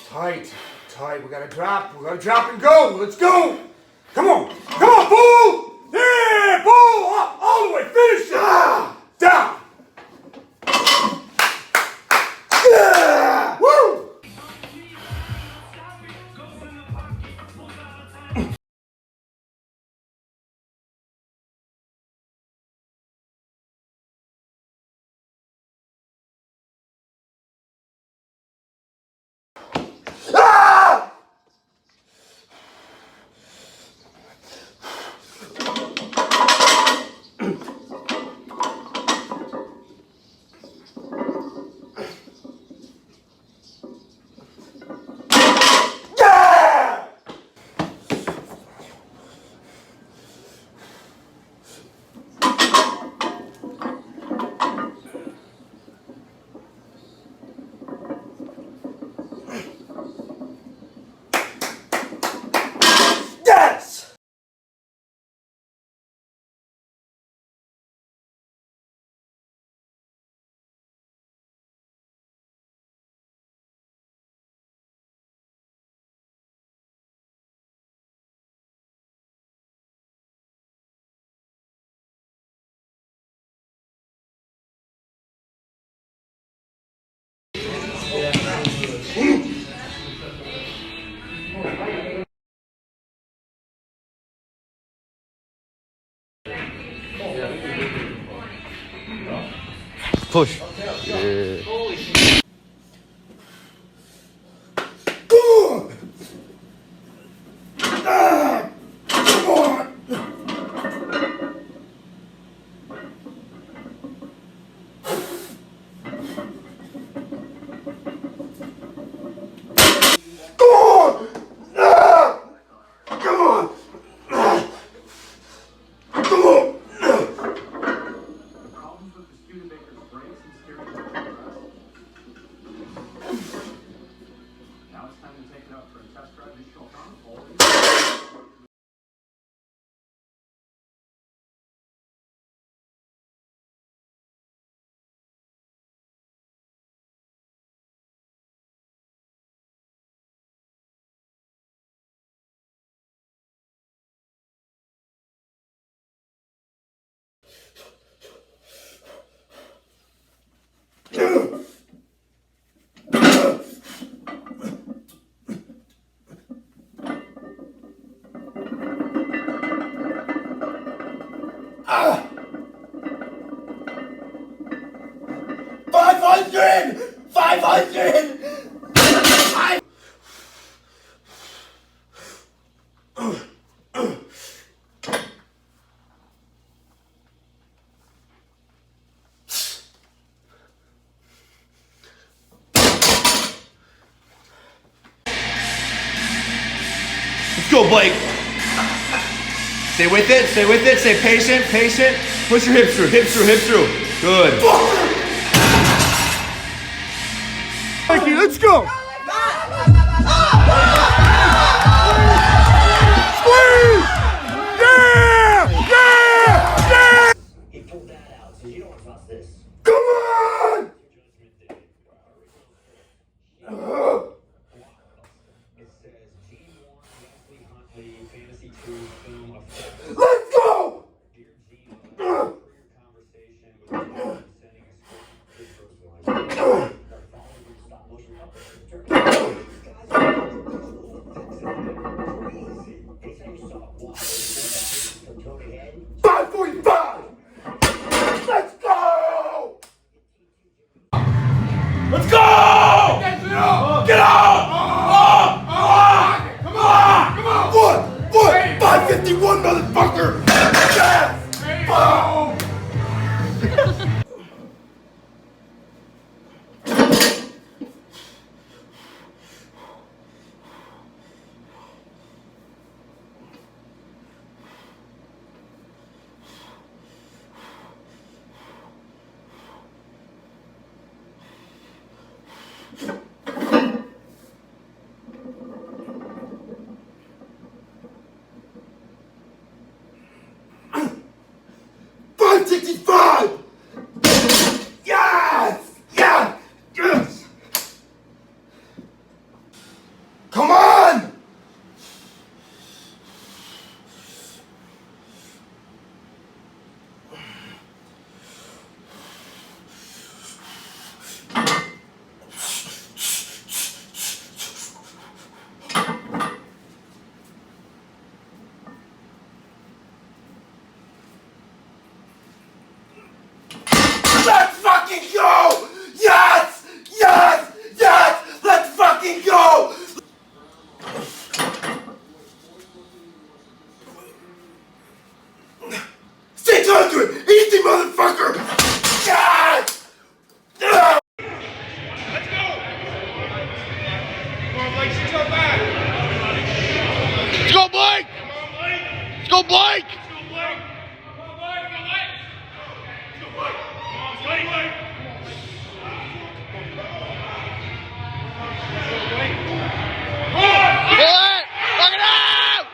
Tight, tight. We gotta drop and go. Let's go. Come on, pull. Yeah, pull. All the way. Finish it. Down. Yeah. Woo. Yes. Push. Yeah. Ah! 500! 500! Let's go, Blake. Stay with it, stay patient. Push your hips through. Good. Mikey, let's go. Squeeze! Yeah! He pulled that out, so you don't want to toss this. Come on! It says Gene Warren, Wesley Huntley, Fantasy Truth, Film of Let's go! Dear Gene, for your conversation with sending a script. Please personalize it. Follow your stop motion. Let's go, Blake! Let's go, Blake! Pull it! Knock it out!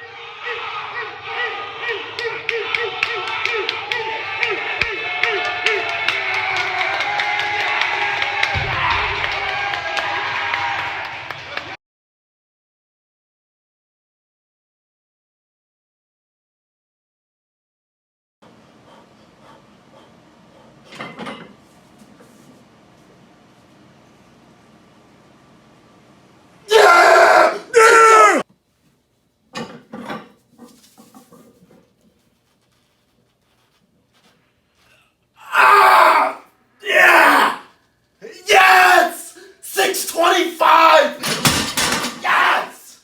Yes! 625! Yes!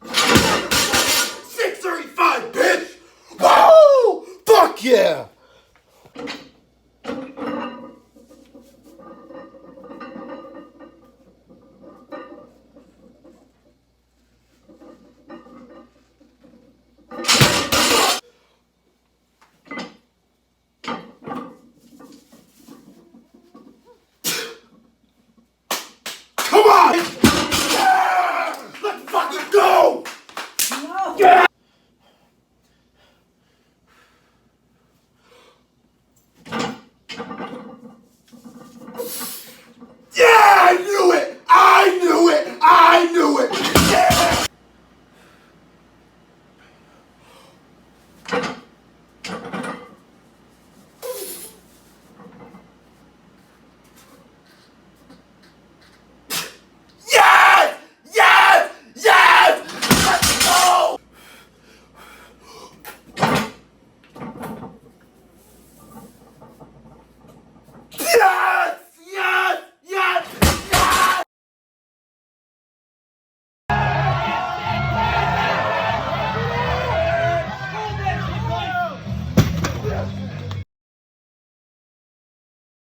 $635, bitch! Woo! Fuck yeah!